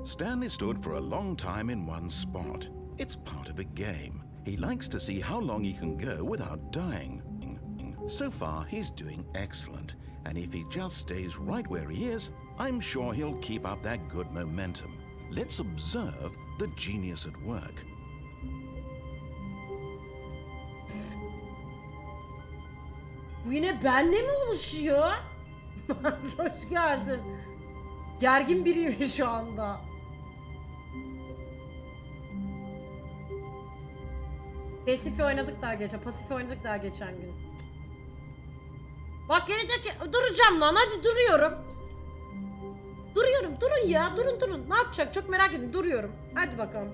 Stanley stood for a long time in one spot. It's part of a game. He likes to see how long he can go without dying. So far, he's doing excellent. And if he just stays right where he is, I'm sure he'll keep up that good momentum. Let's observe the genius at work. Bu yine benle mi oluşuyor? Hoş geldin. Gergin biriyim şu anda. Pasifi oynadık daha geçen. Pasifi oynadık daha geçen gün. Bak gene diyor ki duracağım lan, hadi duruyorum. Duruyorum, durun ya, durun. Ne yapacak çok merak ettim, duruyorum. Hadi bakalım.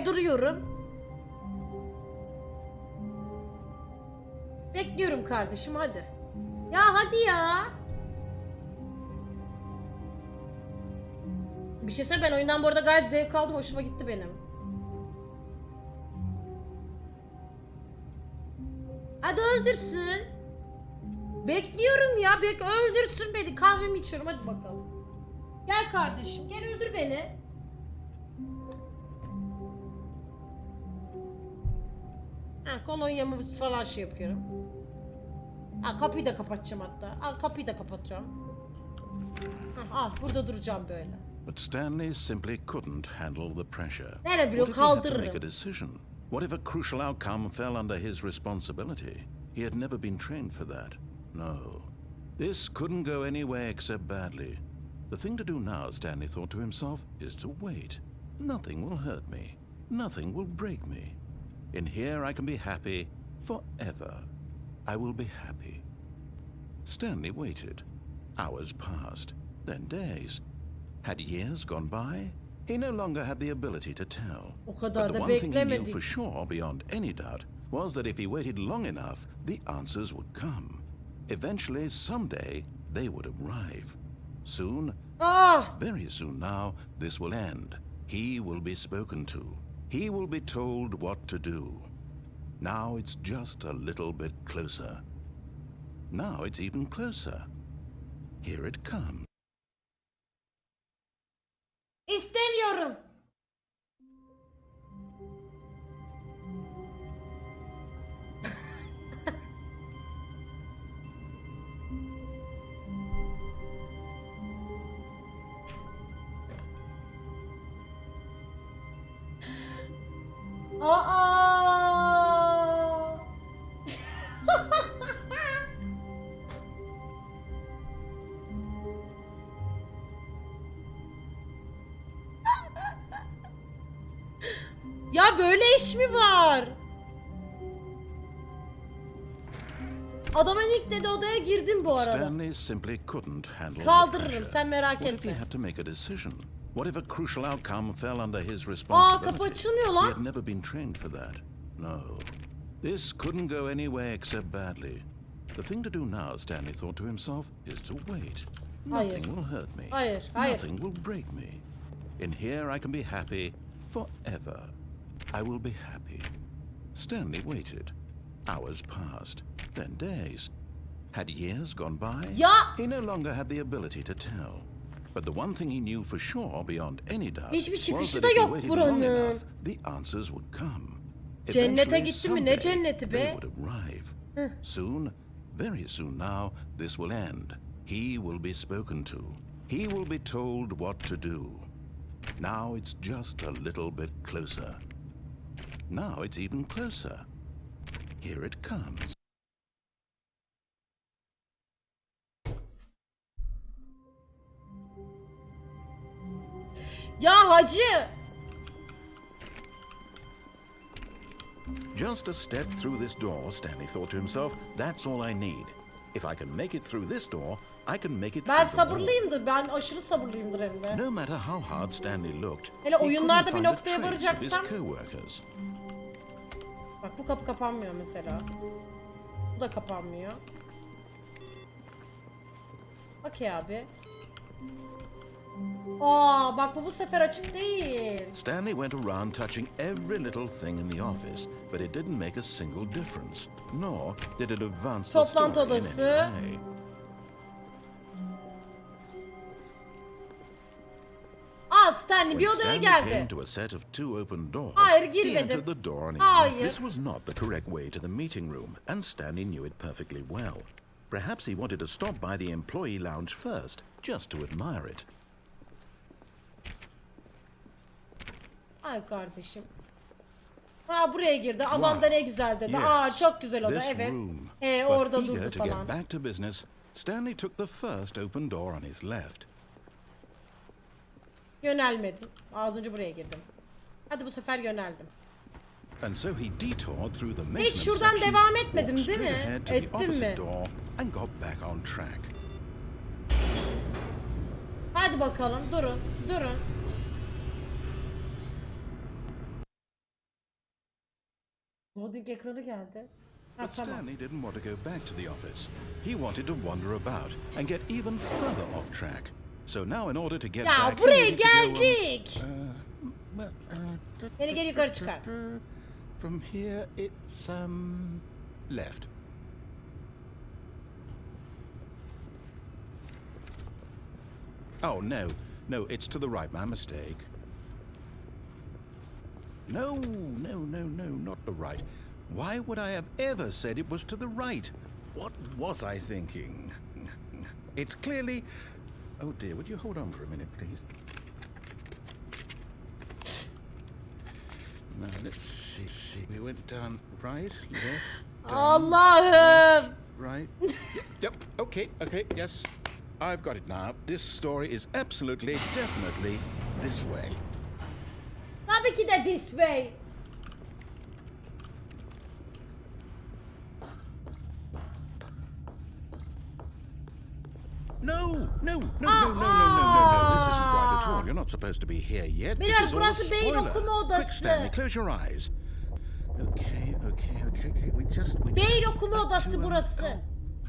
Duruyorum. Bekliyorum kardeşim, hadi. Ya hadi ya. Bir şey söyleyeyim, ben oyundan bu arada gayet zevk aldım, hoşuma gitti benim. Hadi öldürsün. Bekliyorum ya, öldürsün beni, kahvemi içiyorum, hadi bakalım. Gel kardeşim, gel öldür beni. Kolonyamı falan şey yapıyorum. Kapıyı da kapatacağım hatta. Kapıyı da kapatacağım. Burada duracağım böyle. But Stanley simply couldn't handle the pressure. Nerede biliyor, kaldırırım. What if he had to make a decision? What if a crucial outcome fell under his responsibility? He had never been trained for that. No. This couldn't go anywhere except badly. The thing to do now, Stanley thought to himself, is to wait. Nothing will hurt me. Nothing will break me. In here I can be happy forever. I will be happy. Stanley waited. Hours passed, then days. Had years gone by? He no longer had the ability to tell. But the one thing he knew for sure, beyond any doubt, was that if he waited long enough, the answers would come. Eventually, someday, they would arrive. Soon, very soon now, this will end. He will be spoken to. He will be told what to do. Now it's just a little bit closer. Now it's even closer. Here it comes. İstemiyorum. Ya böyle iş mi var? Adamın ilk dedi odaya girdim bu arada. Stanley simply couldn't handle Kaldırırım, sen merak etme. What if he had to make a decision? What if a crucial outcome fell under his responsibility? Kapı açılmıyor lan. He had never been trained for that. No. This couldn't go anywhere except badly. The thing to do now, Stanley thought to himself, is to wait. Nothing will hurt me. Nothing will break me. In here I can be happy forever. I will be happy. Stanley waited. Hours passed, then days. Had years gone by? He no longer had the ability to tell. But the one thing he knew for sure, beyond any doubt, was that if he waited long enough, the answers would come. Cennete gitti mi? Ne cenneti be? They would arrive. Soon, very soon now, this will end. He will be spoken to. He will be told what to do. Now it's just a little bit closer. Now it's even closer. Here it comes. Ya hacı! Just a step through this door, Stanley thought to himself, that's all I need. If I can make it through this door, I can make it through Ben the wall. sabırlıyımdır. Ben aşırı sabırlıyımdır hem de. No matter how hard Stanley looked, Hele he oyunlarda couldn't bir find a noktaya trace of his varacaksam. co-workers. Bak bu kapı kapanmıyor mesela. Bu da kapanmıyor. Okey abi. Aa bak bu sefer açık değil. Stanley went around touching every little thing in the office, but it didn't make a single difference, nor did it advance the story Toplantı in any odası. way. Aa Stanley bir When odaya Stanley came geldi. to a set of two open doors, Hayır, he girmedim. entered the door on his Hayır. left. This was not the correct way to the meeting room, and Stanley knew it perfectly well. Perhaps he wanted to stop by the employee lounge first, just to admire it. Ay kardeşim. Ha buraya girdi. Aman da ne güzel dedi. Yes, Aa çok güzel oda this evet. room. Orada But durdu eager to falan. get back to business, Stanley took the first open door on his left. Yönelmedim. Az önce buraya girdim. Hadi bu sefer yöneldim. And so he detoured through the maintenance şuradan section, devam etmedim, walked değil straight mi? ahead to the Ettim opposite mi? door and got back on track. Hadi bakalım durun. Durun. Loading ekranı geldi. Ha But tamam. Stanley didn't want to go back to the office. He wanted to wander about and get even further off track. So now in order to get Ya back, he buraya needed to go, geldik. Beni geri yukarı çıkar. From here it's left. Oh no, it's to the right. My mistake. No, not the right. Why would I have ever said it was to the right? What was I thinking? It's clearly... Oh dear, would you hold on for a minute, please? Now, let's see. We went down right, left, down, Allah'ım. right. Yep, okay, yes. I've got it now. This story is absolutely, definitely this way. Tabii ki de this way. No. This isn't right at all. You're not supposed to be here yet. This Beyler, is all a burası beyin spoiler. okuma Quick, odası. Stanley, close your eyes. Okay. We Beyin just okuma back odası to, burası.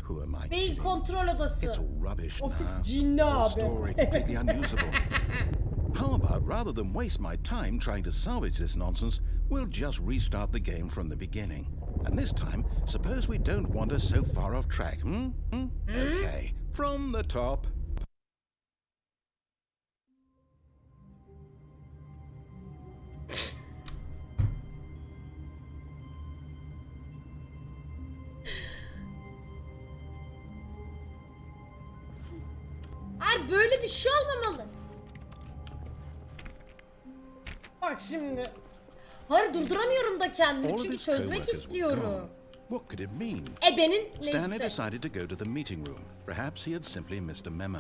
Who am I Beyin kidding? kontrol odası. It's all rubbish Ofis now. cinni Whole abi. story completely unusable. How about, rather than waste my time trying to salvage this nonsense, we'll just restart the game from the beginning. And this time, suppose we don't wander so far off track, Okay, from the top. Hayır böyle bir şey olmamalı. Bak şimdi. Hayır durduramıyorum da kendimi All of çünkü his çözmek co-workers were istiyorum. gone. What could it mean? Benin Stanley neyse. decided to go to the meeting room. Perhaps he had simply missed a memo.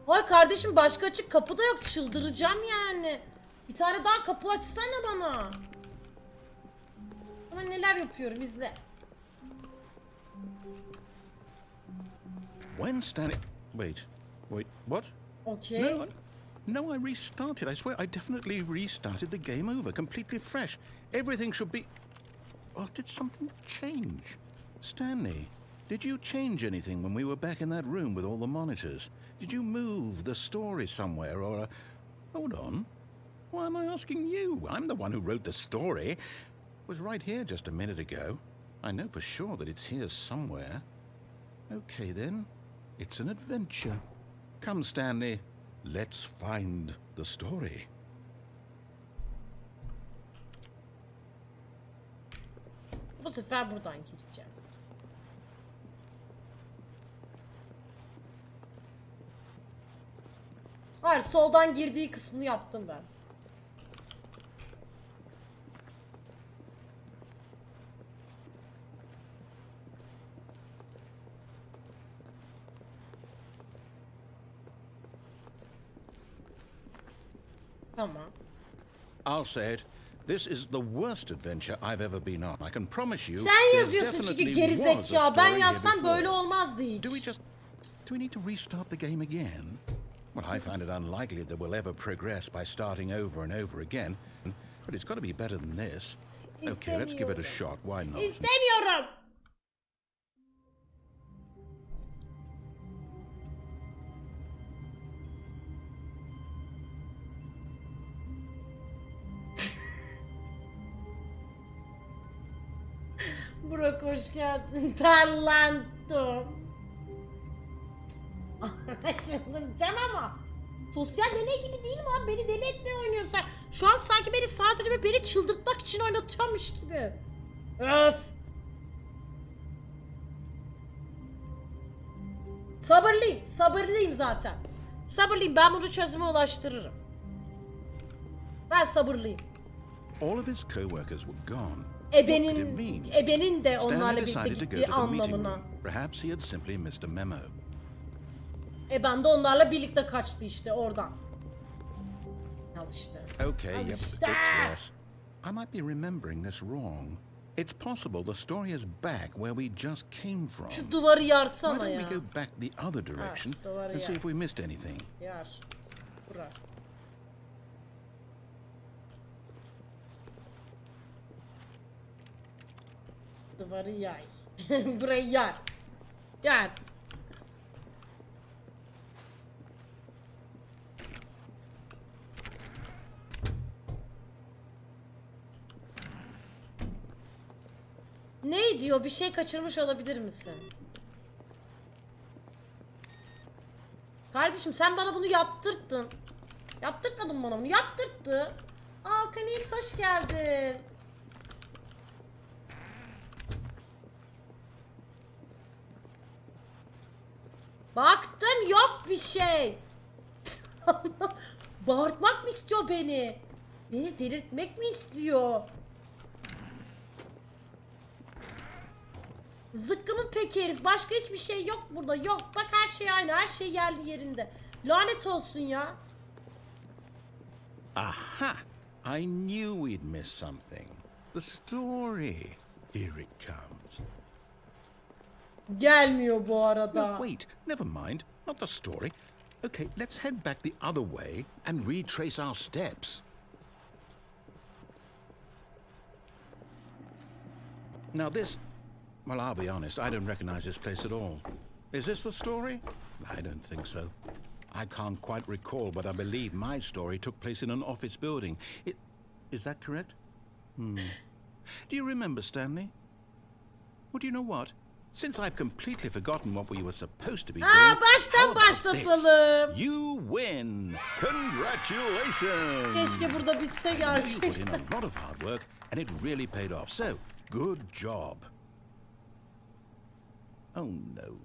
Hayır kardeşim başka açık kapı da yok, çıldıracağım yani. Bir tane daha kapı açsana bana. Ama neler yapıyorum izle. When Stanley... Wait, what? Okay. No, I restarted. I swear I definitely restarted the game over, completely fresh. Everything should be... Oh, did something change? Stanley, did you change anything when we were back in that room with all the monitors? Did you move the story somewhere or... Hold on. Why am I asking you? I'm the one who wrote the story. It was right here just a minute ago. I know for sure that it's here somewhere. Okay, then. It's an adventure. Come, Stanley. Let's find the story. Bu sefer buradan gireceğim. Hayır soldan girdiği kısmını yaptım ben. Tamam. I'll say it. This is the worst adventure I've ever been on. I can promise you. Sen there yazıyorsun çünkü definitely geri was a zeka. Ben story yazsam here böyle before. olmazdı hiç. Do we need to restart the game again? Well, I find it unlikely that we'll ever progress by starting over and over again. But it's got to be better than this. Okay, let's give it a shot. Why not? İstemiyorum. Burak hoş geldin. Tarlantum. Çıldıracağım ama. Sosyal deney gibi değil mi abi? Beni deli etmeye oynuyorsun. Şu an sanki beni sadece beni çıldırtmak için oynatıyormuş gibi. Öf. Sabırlıyım. Sabırlıyım zaten. Sabırlıyım. Ben bunu çözüme ulaştırırım. Ben sabırlıyım. All of his co-workers were gone. Ebenin de onlarla Stanley birlikte decided to go gittiği to the meeting anlamına. room. Perhaps he had simply missed a memo. Eben de onlarla birlikte kaçtı işte oradan. Al işte. Okay, Al yep, işte. it's worse. I might be remembering this wrong. It's possible the story is back where we just came from. Şu duvarı Why yarsana don't ya. we go back the other direction duvarı and see yar. if we missed anything? Yar. Bura. Duvarı yay. Burayı yar. Yar. Ne diyor? Bir şey kaçırmış olabilir misin? Kardeşim sen bana bunu yaptırttın. Yaptırtmadın bana bunu. Yaptırttı. Aa Kanix hoş geldin. Baktım yok bir şey. Bağırtmak mı istiyor beni? Beni delirtmek mi istiyor? Zıkkımın peki herif. Başka hiçbir şey yok burada. Yok. Bak her şey aynı. Her şey yerli yerinde. Lanet olsun ya. Aha! I knew we'd missed something. The story. Here it comes. Gelmiyor bu arada. No, wait, never mind. Not the story. Okay, let's head back the other way and retrace our steps. Now this... Well, I'll be honest, I don't recognize this place at all. Is this the story? I don't think so. I can't quite recall, but I believe my story took place in an office building. Is that correct? Do you remember, Stanley? Well, do you know what? Since I've completely forgotten what we were supposed to be doing, Baştan how about this? başlatalım. You win! Congratulations! Keşke burada bitse You put gerçekten. in a lot of hard work, and it really paid off. So, good job. Oh, no.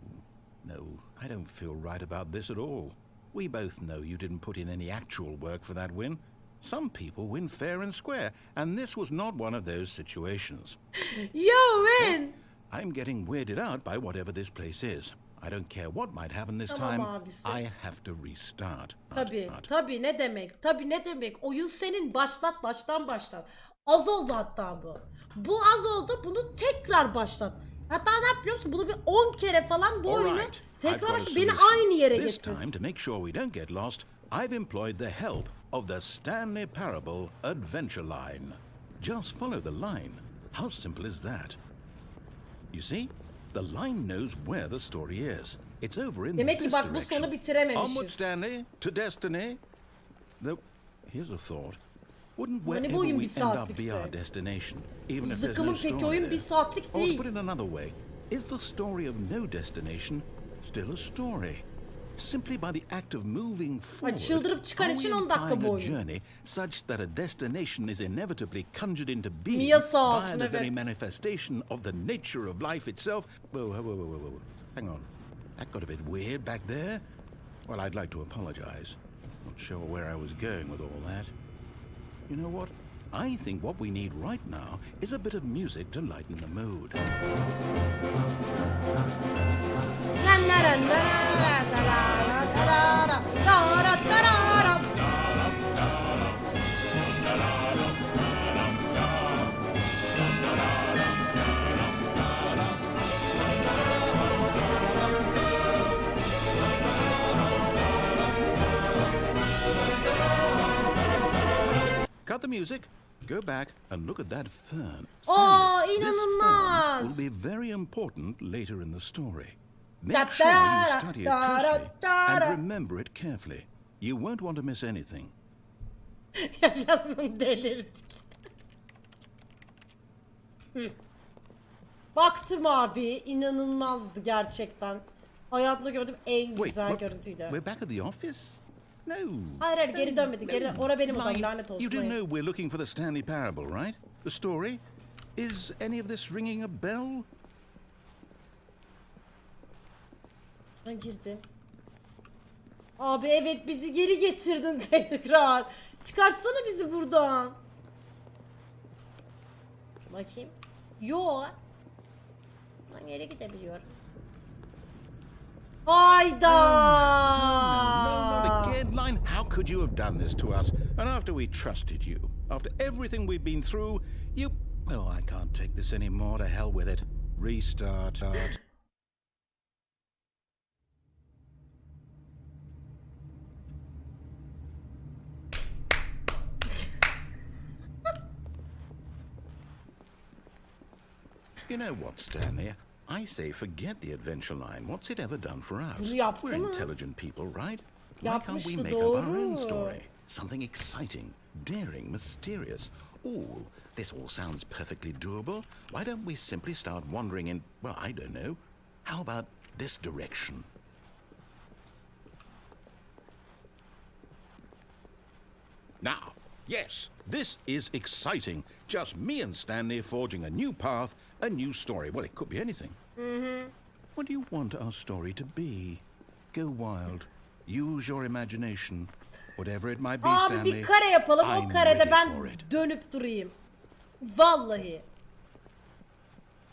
No, I don't feel right about this at all. We both know you didn't put in any actual work for that win. Some people win fair and square, and this was not one of those situations. You win. I'm getting weirded out by whatever this place is. I don't care what might happen this Tamam time. abisi. I have to restart. Tabii ne demek? Tabii ne demek? Oyun senin baştan başlat. Az oldu hatta bu. Bu az oldu. Bunu tekrar başlat. Hatta ne yapıyor musun? Bunu bir 10 kere falan bu oyunu tekrar başlat. Beni aynı yere This getir. time, to make sure we don't get lost, I've employed the help of the Stanley Parable Adventure Line. Just follow the line. How simple is that? You see, the line knows where the story is. It's over in Demek ki this bak bu direction. sonu bitirememişiz. Onward, Stanley, to destiny. Though, here's a thought. Wouldn't Hani wherever bu oyun we bir end up saatlikti. be our destination, even if there's no Zıkkımın peki story oyun there? bir saatlik Or to değil. put it another way, is the story of no destination still a story? Simply by the act of moving forward, çıldırıp çıkar are için we 10 dakika implying bu a oyun. journey such that a destination is inevitably conjured into being Mia sağ olsun, via the very evet. manifestation of the nature of life itself? Whoa. Hang on. That got a bit weird back there. Well, I'd like to apologize. Not sure where I was going with all that. You know what? I think what we need right now is a bit of music to lighten the mood. Cut the music. Go back and look at that fern. Aa, Stanley, this inanılmaz. fern will be very important later in the story. Da Make sure da you study it da da closely da da. and remember it carefully. You won't want to miss anything. Yaşasın delirdik. Baktım abi, inanılmazdı gerçekten. Hayatımda gördüğüm en güzel what? görüntüydü. We're back at the office? No. Hayır geri dönmedi. Geri, ora benim odam, Line, lanet olsun. you do hayır. know we're looking for the Stanley parable, right? The story? Is any of this ringing a bell? Ha, girdi. Abi evet, bizi geri getirdin tekrar. Çıkartsana bizi buradan. Bakayım. Yo. Ben geri gidebiliyorum. Hayda. No, not again, Line. How could you have done this to us? And after we trusted you, after everything we've been through, you... Oh, I can't take this anymore. To hell with it. Restart. You know what, Stanley? I say forget the adventure line. What's it ever done for us? Bunu yaptı We're mı? intelligent people, right? Why can't we Yapmıştı, make up our own doğru. story? Something exciting, daring, mysterious. Oh, this all sounds perfectly doable. Why don't we simply start wandering in, well, I don't know. How about this direction? Now, yes, this is exciting. Just me and Stanley forging a new path, a new story. Well, it could be anything. What do you want our story to be? Go wild. Use your imagination. Whatever it might be, Abi Stanley. bir kare yapalım. O I'm karede ready ben for it. dönüp durayım. Vallahi.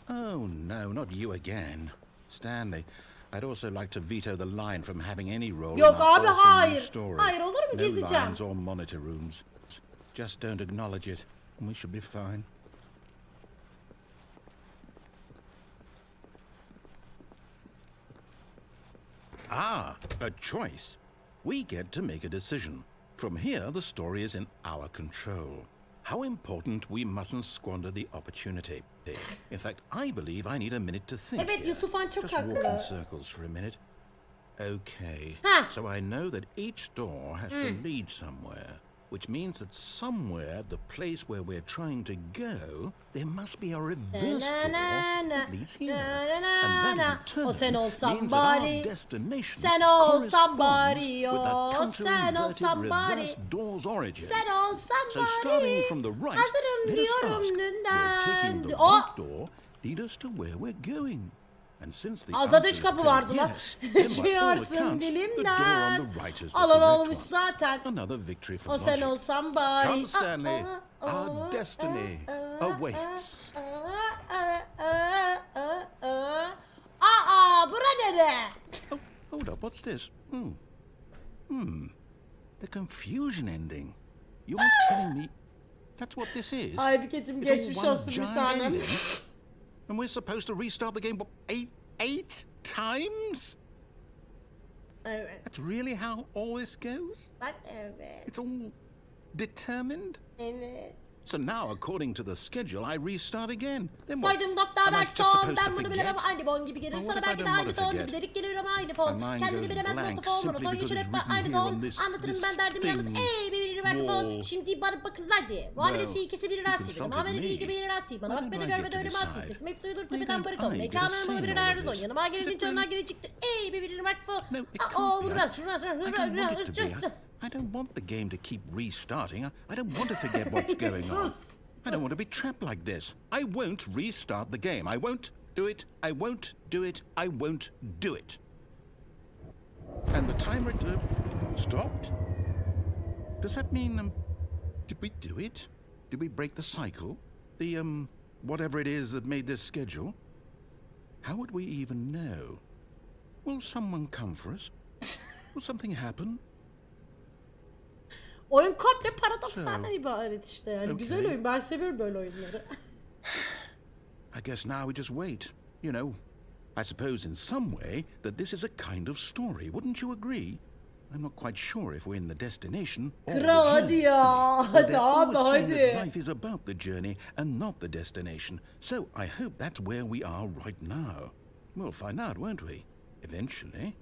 Oh, no, not you again. Stanley, I'd also like to veto the line from having any role Yok in our abi, awesome new hayır. story. Hayır, olur mu? No Gezeceğim. lines or monitor rooms. Just don't acknowledge it, and we should be fine. Ah, a choice. We get to make a decision. From here, the story is in our control. How important we mustn't squander the opportunity. In fact, I believe I need a minute to think. Evet, here. Yusufan çok Just walk in haklı. circles for a minute. Okay. Ha. So I know that each door has to lead somewhere, which means that somewhere, the place where we're trying to go, there must be a reverse door that leads here. And that in O sen turn olsan means that our bari. destination Sen olsan corresponds bari, with the o sen counter-inverted olsan bari. reverse door's origin. Sen olsan So bari. starting from the right, Hazırım let us diyorum ask, dünden. will taking the O. right door lead us to where we're going? And since the Azad answer 3 is kapı clear vardı lan. yes, then by all Çıkarsın accounts, the door dilimden. on the right is the Alan correct olmuş one. zaten. Another victory for O sen logic. olsan bari. Come, Stanley. Our destiny awaits. Aa, bura nere? Oh, hold up. What's this? The confusion ending. You're telling me that's what this is? Ay bir keçim It's all geçmiş one olsun bir giant tanem. ending? And we're supposed to restart the game, what, eight times? Evet. That's really how all this goes? Bak evet. It's all determined? Evet. So now, according to the schedule, I restart again. Then what? Koydum nokta Am I belki just son. supposed to Ben bunu forget? bilemem. Aynı bon gibi gelir Well, sana. what if I Belki de don't aynı want to ton. forget? Bilerek gelir ama aynı fon. My mind Kendini goes bilemez blank nokta fon. simply Monoton because geçirip it's written aynı here on ton. this- Anlatırım this ben derdimi yalnız. thing. Ey bir mikrofon. Wall. Şimdi bana bakınız hadi. Muhabbeti Well, ikisi bir you rasi. consulted Muhabbeti me. iki bir rasi. Bana Why bak beni don't I görme get to dönüm asi. decide? Sesimi hep duyulur Why tepeden don't bariton. I get a Mekanın say bunu in bir all of arzon. this? Yanıma Is gelin it canına really- gelecektir. Ey bir mikrofon. No, it Aa, can't be. bunu ben şuna. I don't want it to be. I don't want the game to keep restarting. I don't want to forget what's going on. Sus. I don't want to be trapped like this. I won't restart the game. I won't do it. I won't do it. I won't do it. And the timer stopped? Does that mean, did we do it? Did we break the cycle? The, whatever it is that made this schedule? How would we even know? Will someone come for us? Will something happen? Oyun komple paradokslardan So, ibaret işte yani. okay. Güzel oyun. Ben seviyorum böyle oyunları. I guess now we just wait. You know, I suppose in some way that this is a kind of story. Wouldn't you agree? I'm not quite sure if we're in the destination or the Kral hadi journey. ya. But Hadi they're always abi saying that hadi. life is about the journey and not the destination. So I hope that's where we are right now. We'll find out, won't we? Eventually.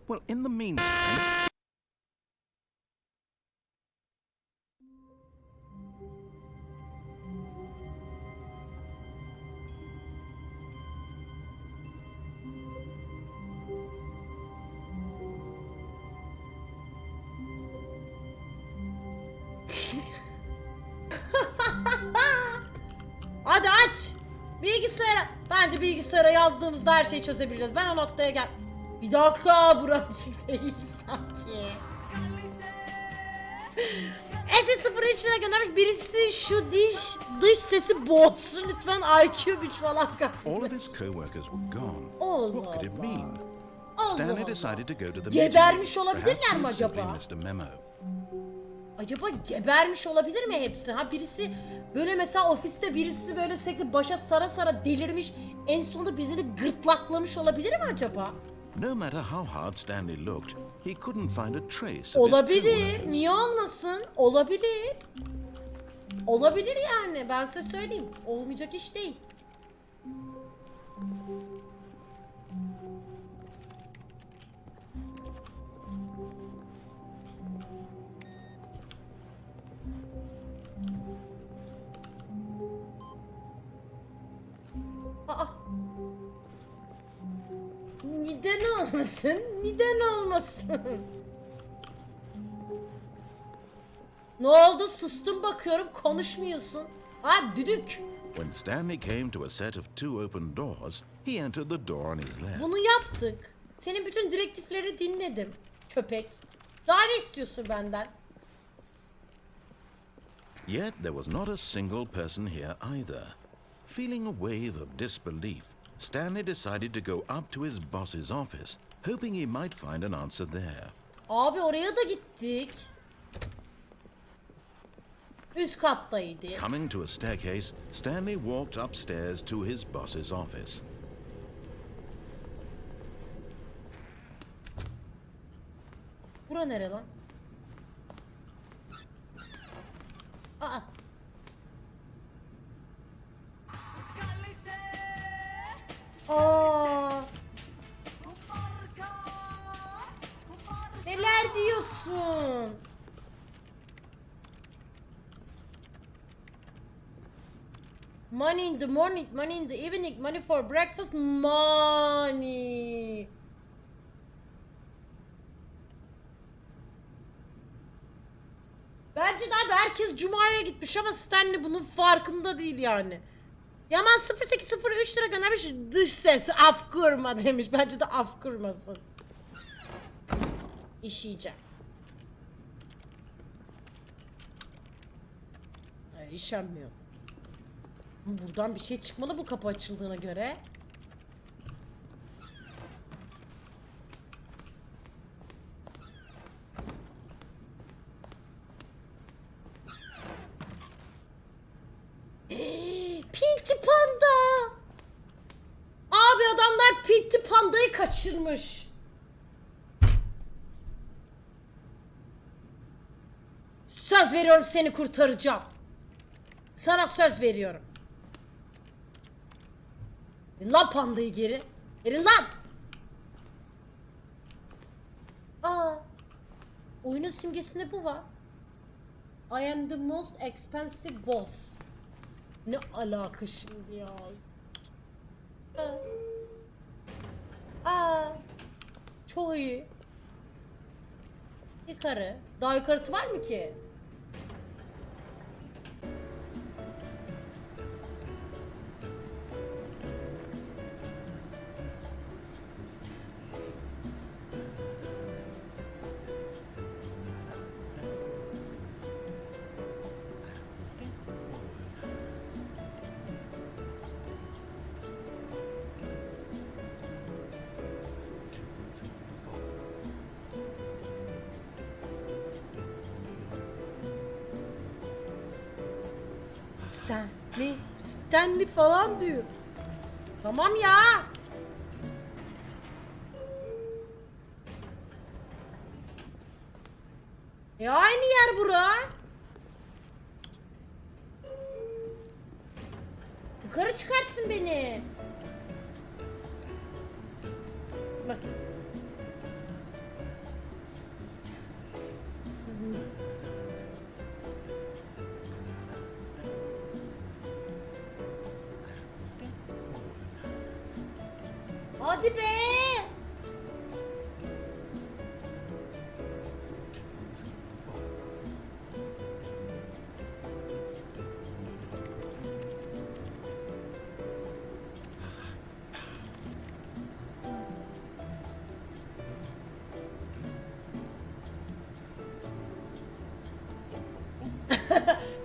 Well, in the meantime... Hadi aç. Bilgisayara. Bence bilgisayara yazdığımızda her şeyi çözebiliriz. Ben o noktaya gel. Bir dakika, buracık değil sanki. S03 lira göndermiş. Birisi şu dış sesi bozsun lütfen, IQ 3 falan. All of his co-workers were gone. Allah What could it mean? Allah Stanley Allah. decided to go to the Gebermiş meeting. olabilirler Perhaps mi he'd simply acaba? missed a memo. Acaba gebermiş olabilir mi hepsi? Ha, birisi böyle mesela ofiste birisi böyle sürekli başa sara sara delirmiş. En sonunda birini gırtlaklamış olabilir mi acaba? No matter how hard Stanley looked, he couldn't find a trace of his Olabilir. co-workers. Niye olmasın? Olabilir. Olabilir yani. Ben size söyleyeyim. Olmayacak iş değil. Aa. Neden olmasın? Neden olmasın? Ne oldu? Sustum bakıyorum, konuşmuyorsun. Ha, düdük. When Stanley came to a set of two open doors, he entered the door on his left. Bunu yaptık. Senin bütün direktifleri dinledim. Köpek. Daha ne istiyorsun benden? Yet there was not a single person here either. Feeling a wave of disbelief, Stanley decided to go up to his boss's office, hoping he might find an answer there. Abi oraya da gittik. Üst kattaydı. Coming to a staircase, Stanley walked upstairs to his boss's office. Bura nere lan? Aa. Aa. Neler diyorsun? Money in the morning, money in the evening, money for breakfast, money. Bence de abi herkes Cuma'ya gitmiş ama Stanley bunun farkında değil yani. Yaman 0803 lira göndermiş, dış ses af kurma demiş. Bence de af kurmasın. İşeyeceğim. Hayır, işenmiyor. Buradan bir şey çıkmalı bu kapı açıldığına göre. Pinti Panda. Abi adamlar Pinti Panda'yı kaçırmış. Söz veriyorum, seni kurtaracağım. Sana söz veriyorum. Verin lan pandayı geri. Verin lan. Aa. Oyunun simgesinde bu var. I am the most expensive boss. Ne alaka şimdi ya? Aa. Çok iyi. Yukarı. Daha yukarısı var mı ki? Stanley falan diyor. Tamam ya. Aynı yer bura. Yukarı çıkartsın beni. Bak. Hadi be!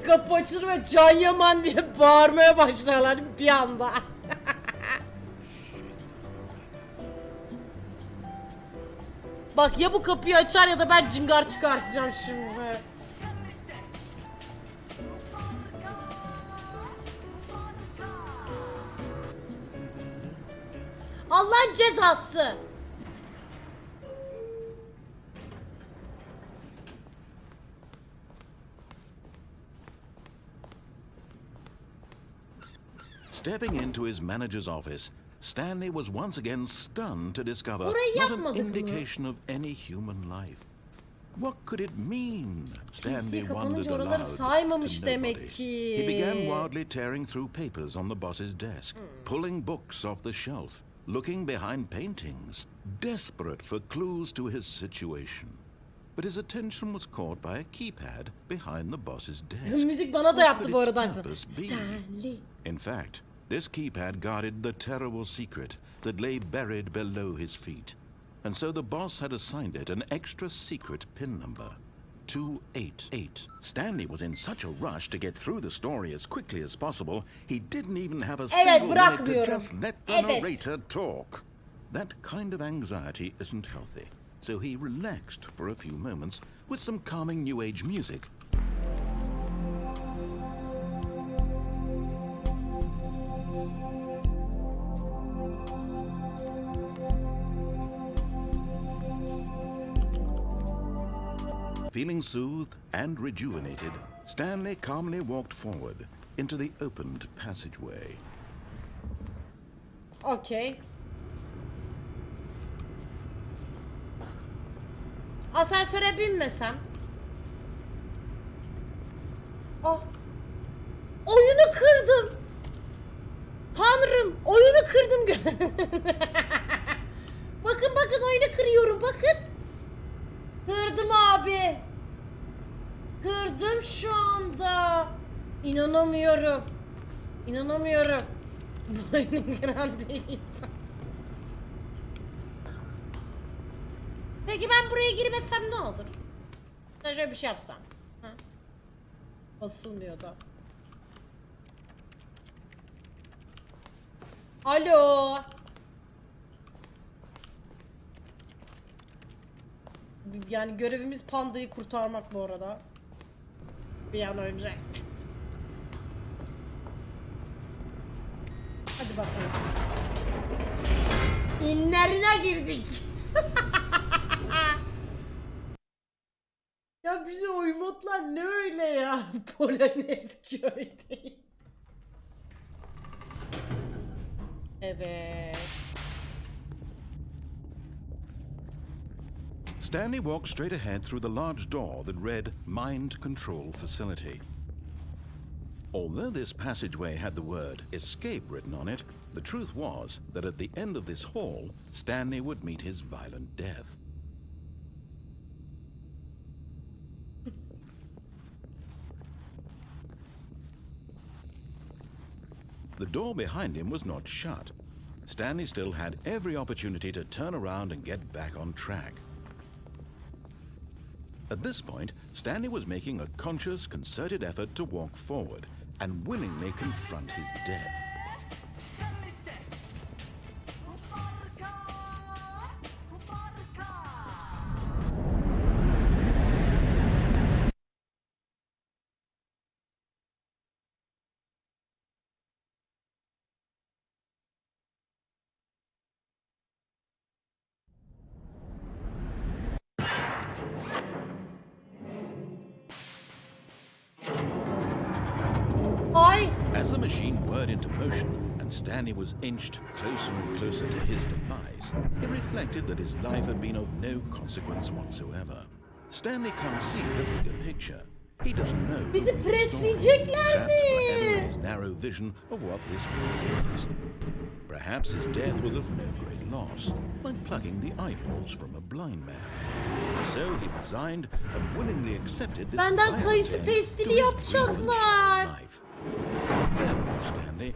Kapı açılır ve Can Yaman diye bağırmaya başlarlar bir anda. Bak ya bu kapıyı açar ya da ben cingar çıkartacağım şimdi. Allah'ın cezası. Stepping into his manager's office, Stanley was once again stunned to discover Orayı not an yapmadık mı? indication of any human life. What could it mean? Stanley PC wondered kapanınca oraları aloud saymamış to demek nobody. ki. He began wildly tearing through papers on the boss's desk, pulling books off the shelf, looking behind paintings, desperate for clues to his situation. But his attention was caught by a keypad behind the boss's desk. Müzik bana da What yaptı could bu its arada. purpose be? Stanley. In fact, this keypad guarded the terrible secret that lay buried below his feet. And so the boss had assigned it an extra secret pin number. 288. Stanley was in such a rush to get through the story as quickly as possible, he didn't even have a single minute to bırakmıyorum. just let the Evet. narrator talk. That kind of anxiety isn't healthy, so he relaxed for a few moments with some calming new age music. Feeling soothed and rejuvenated, Stanley calmly walked forward into the opened passageway. Okey. Asansöre binmesem. Oh. Oyunu kırdım. Tanrım, oyunu kırdım. bakın oyunu kırıyorum, bakın. Kırdım abi. Kırdım şu anda. İnanamıyorum. İnanamıyorum. Bu oyunu kıran değil. Peki ben buraya girmesem ne olur? Ben şöyle bir şey yapsam. Ha? Basılmıyor da. Alo. Yani görevimiz pandayı kurtarmak bu arada. Bir an önce. Hadi bakalım. İnlerine girdik. Ya bize oy modlar ne öyle ya? Polonezköy. Evet. Stanley walked straight ahead through the large door that read Mind Control Facility. Although this passageway had the word escape written on it, the truth was that at the end of this hall, Stanley would meet his violent death. The door behind him was not shut. Stanley still had every opportunity to turn around and get back on track. At this point, Stanley was making a conscious, concerted effort to walk forward and willingly confront his death. Ay. As the machine whirred into motion and Stanley was inched closer and closer to his demise, he reflected that his life had been of no consequence whatsoever. Stanley can't see the bigger picture. He doesn't know. Bizi presleyecekler mi? His narrow vision of what this world is. Perhaps his death was of no great loss, like plucking the eyeballs from a blind man. So he resigned and willingly accepted this Benden violent kayısı end pestili to his yapacaklar. brief life. Farewell, Stanley.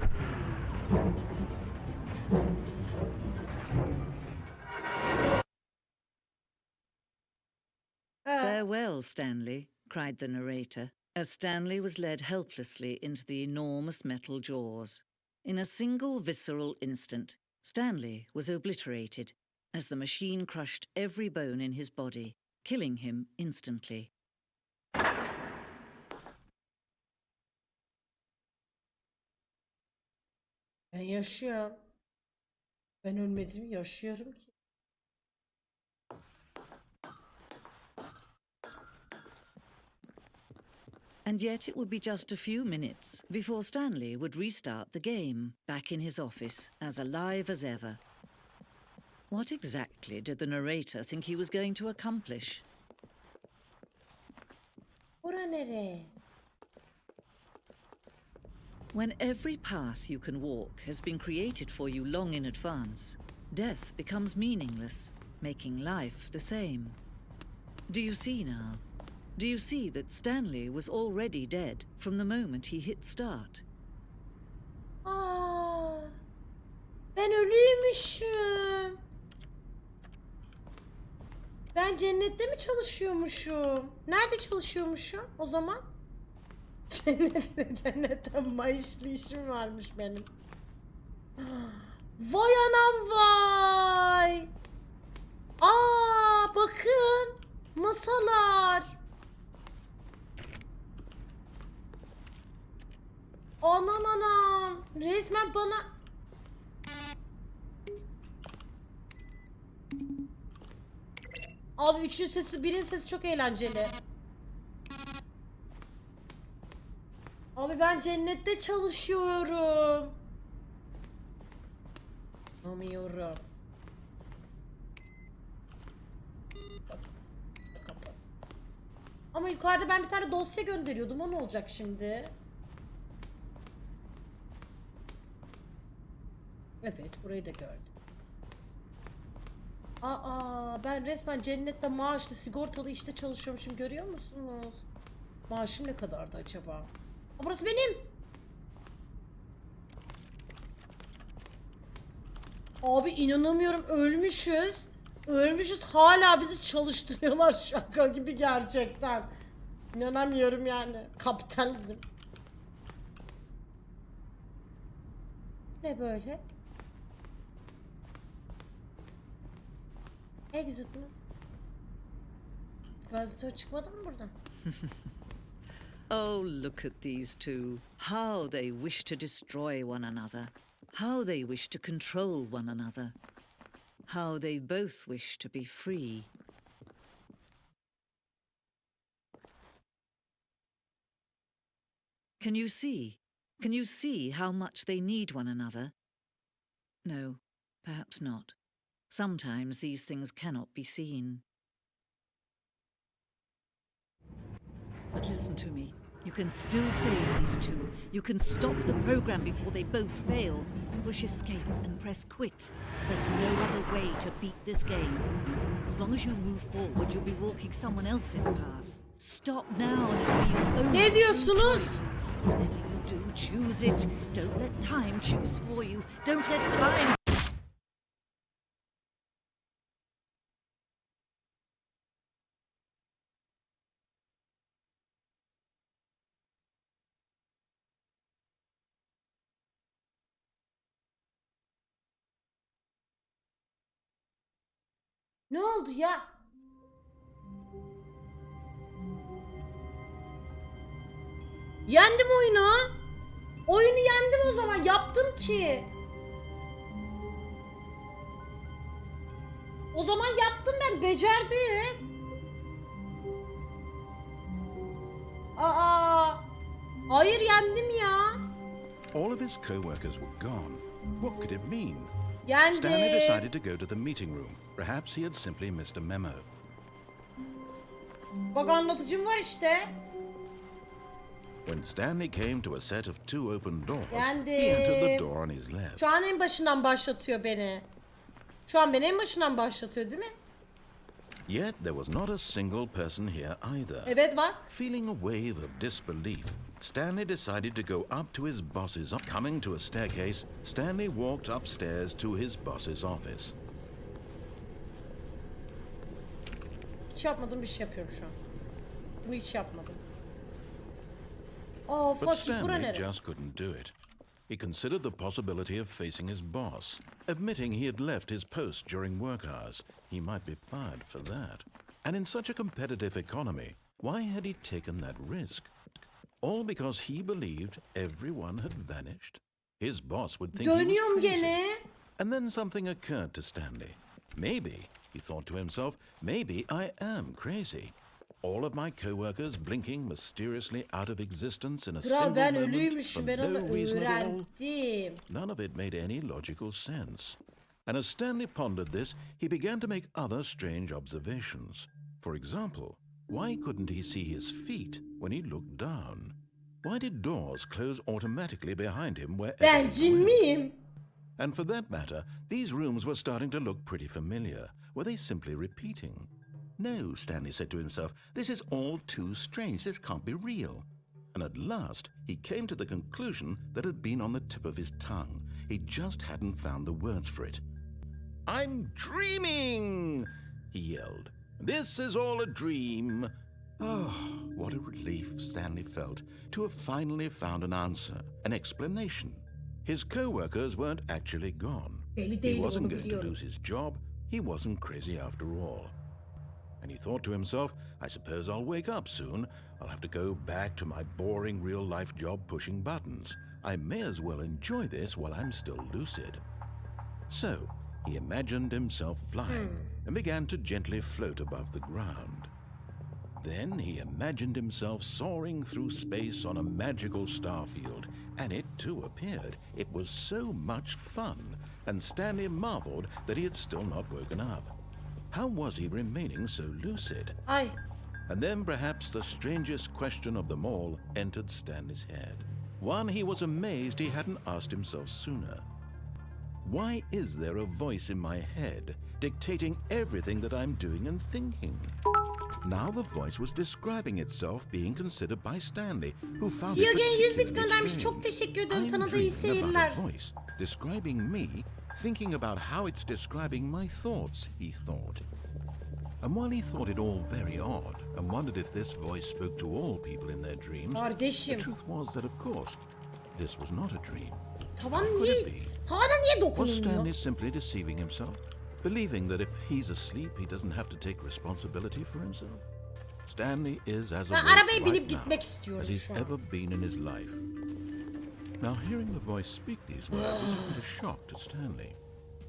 Farewell, Stanley, cried the narrator, as Stanley was led helplessly into the enormous metal jaws. In a single visceral instant, Stanley was obliterated as the machine crushed every bone in his body, killing him instantly. Ben yaşıyorum. Ben ölmedim, yaşıyorum ki. And yet it would be just a few minutes before Stanley would restart the game, back in his office, as alive as ever. What exactly did the narrator think he was going to accomplish? Bura nereye? When every path you can walk has been created for you long in advance, death becomes meaningless, making life the same. Do you see now? Do you see that Stanley was already dead from the moment he hit start? Aa, ben ölüymüşüm. Ben cennette mi çalışıyormuşum? Nerede çalışıyormuşum o zaman? Cennette maaşlı işim varmış benim. Vay anam vay. Aa bakın. Masalar. Anam anam. Resmen bana... Abi üçün sesi, birin sesi çok eğlenceli. Abi ben cennette çalışıyorum. Anlamıyorum. Ama yukarıda ben bir tane dosya gönderiyordum. O ne olacak şimdi? Evet, burayı da gördüm. Aa, ben resmen cennette maaşlı, sigortalı işte çalışıyormuşum. Görüyor musunuz? Maaşım ne kadardı acaba? Aa, burası benim. Abi inanamıyorum, ölmüşüz. Ölmüşüz, hala bizi çalıştırıyorlar, şaka gibi gerçekten. İnanamıyorum yani. Kapitalizm. Ne böyle? Exit mi? Gazete çıkmadı mı buradan? Oh, look at these two. How they wish to destroy one another. How they wish to control one another. How they both wish to be free. Can you see? Can you see how much they need one another? No, perhaps not. Sometimes these things cannot be seen. But listen to me. You can still save these two. You can stop the program before they both fail. Push escape and press quit. There's no other way to beat this game. As long as you move forward, you'll be walking someone else's path. Stop now and have your own Ne diyorsunuz? choice. Whatever you do, choose it. Don't let time choose for you. Don't let time... Ne oldu ya? Yendim oyunu. Oyunu yendim o zaman. Yaptım ki. O zaman yaptım ben. Becerdim. Aa. Hayır, yendim ya. All of his co-workers were gone. What could it mean? Yendim. Stanley decided to go to the meeting room. Perhaps he had simply missed a memo. Bak anlatıcım var işte. When Stanley came to a set of two open doors, Yendim. he entered the door on his left. Şu an en başından başlatıyor beni. Şu an beni en başından başlatıyor değil mi? Yet there was not a single person here either. Evet bak. Feeling a wave of disbelief, Stanley decided to go up to his boss's. Coming to a staircase, Stanley walked upstairs to his boss's office. Hiç yapmadığım bir şey yapıyorum şu an. Bunu hiç yapmadım. Oh, But fuck, bura Stanley nere? just couldn't do it. He considered the possibility of facing his boss, admitting he had left his post during work hours. He might be fired for that. And in such a competitive economy, why had he taken that risk? All because he believed everyone had vanished? His boss would think he Dönüyorum was crazy. gene. And then something occurred to Stanley. Maybe, he thought to himself, maybe I am crazy. All of my co-workers blinking mysteriously out of existence in a Kral single ben moment for ölüymüşüm, ben no onu reason at all. öğrendim. None of it made any logical sense. And as Stanley pondered this, he began to make other strange observations. For example, why couldn't he see his feet when he looked down? Why did doors close automatically behind him wherever Ben he cin went? miyim? And for that matter, these rooms were starting to look pretty familiar. Were they simply repeating? No, Stanley said to himself, this is all too strange. This can't be real. And at last, he came to the conclusion that had been on the tip of his tongue. He just hadn't found the words for it. I'm dreaming, he yelled. This is all a dream. Oh, what a relief Stanley felt to have finally found an answer, an explanation. His co-workers weren't actually gone. Deli He değilim, wasn't onu going to biliyorum. lose his job. He wasn't crazy after all. And he thought to himself, I suppose I'll wake up soon. I'll have to go back to my boring real-life job pushing buttons. I may as well enjoy this while I'm still lucid. So, he imagined himself flying and began to gently float above the ground. Then he imagined himself soaring through space on a magical starfield, and it too appeared. It was so much fun, and Stanley marveled that he had still not woken up. How was he remaining so lucid? Ay. And then perhaps the strangest question of them all entered Stanley's head. One he was amazed he hadn't asked himself sooner. Why is there a voice in my head dictating everything that I'm doing and thinking? Now the voice was describing itself being considered by Stanley, who found it Siyogen 100 bit particularly göndermiş. strange. Çok teşekkür ederim. I'm Sana da iyi dreaming about seyirler. a voice describing me, thinking about how it's describing my thoughts, he thought. And while he thought it all very odd and wondered if this voice spoke to all people in their dreams, the Kardeşim. truth was that, of course, this was not a dream. Tavan Could it niye? be? Tavana niye Was dokunulmuyor? Stanley simply deceiving himself, believing that if he's asleep, he doesn't have to take responsibility for himself? Stanley is as Ben awake arabaya binip right gitmek now istiyorum as he's şu an. ever been in his life. Now, hearing the voice speak these words was quite a shock to Stanley.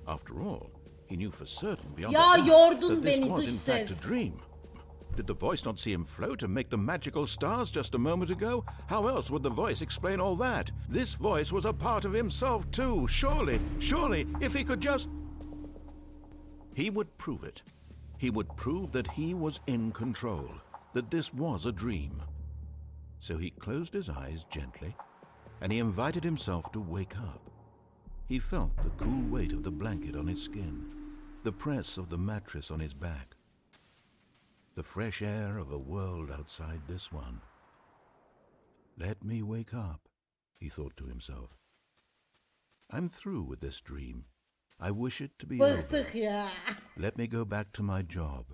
After all, he knew for certain beyond Ya a doubt yordun that this beni, was dış in fact ses. a dream. Did the voice not see him float and make the magical stars just a moment ago? How else would the voice explain all that? This voice was a part of himself too. Surely, if he could just... He would prove it. He would prove that he was in control, that this was a dream. So he closed his eyes gently, and he invited himself to wake up. He felt the cool weight of the blanket on his skin, the press of the mattress on his back, the fresh air of a world outside this one. Let me wake up, he thought to himself. I'm through with this dream. I wish it to be over. Bıktık ya. Let me go back to my job.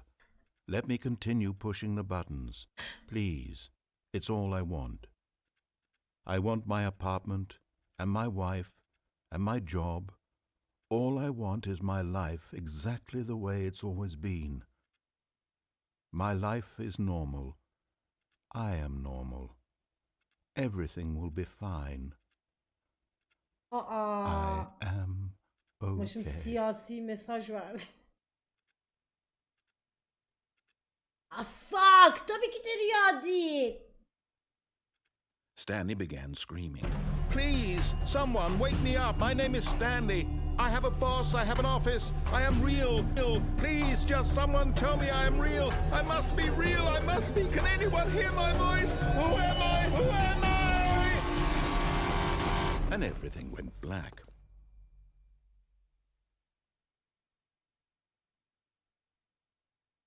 Let me continue pushing the buttons. Please, it's all I want. I want my apartment and my wife and my job. All I want is my life exactly the way it's always been. My life is normal. I am normal. Everything will be fine. Aa. I am Başım okay. siyasi mesaj verdi. Ah fuck. Tabii ki de rüya değil. Stanley began screaming. Please, someone, wake me up. My name is Stanley. I have a boss. I have an office. I am real. Please, just someone tell me I am real. I must be real. I must be. Can anyone hear my voice? Who am I? Who am I? And everything went black.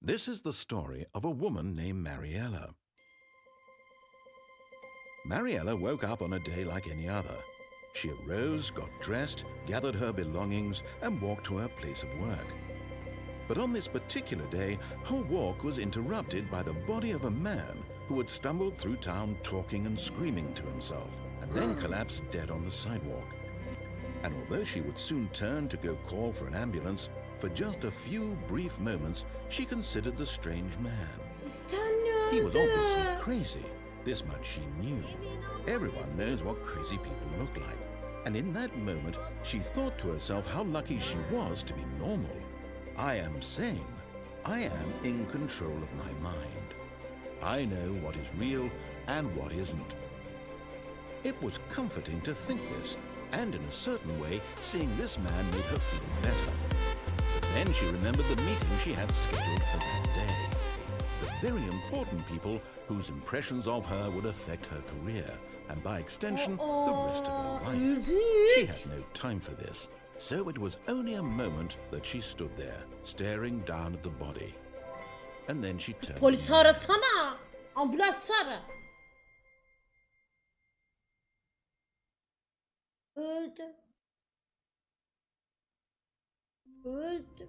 This is the story of a woman named Mariella. Mariella woke up on a day like any other. She arose, got dressed, gathered her belongings, and walked to her place of work. But on this particular day, her walk was interrupted by the body of a man who had stumbled through town talking and screaming to himself, and then collapsed dead on the sidewalk. And although she would soon turn to go call for an ambulance, for just a few brief moments she considered the strange man. Stanley He was öldü. obviously crazy. This much she knew. Everyone knows what crazy people look like. And in that moment, she thought to herself how lucky she was to be normal. I am sane. I am in control of my mind. I know what is real and what isn't. It was comforting to think this, and in a certain way, seeing this man made her feel better. But then she remembered the meeting she had scheduled for that day. The very important people whose impressions of her would affect her career, and by extension, the rest of her life. She had no time for this, so it was only a moment that she stood there, staring down at the body. And then she turned. Polisi arasana. Ambulans ara. Öldü. Öldü.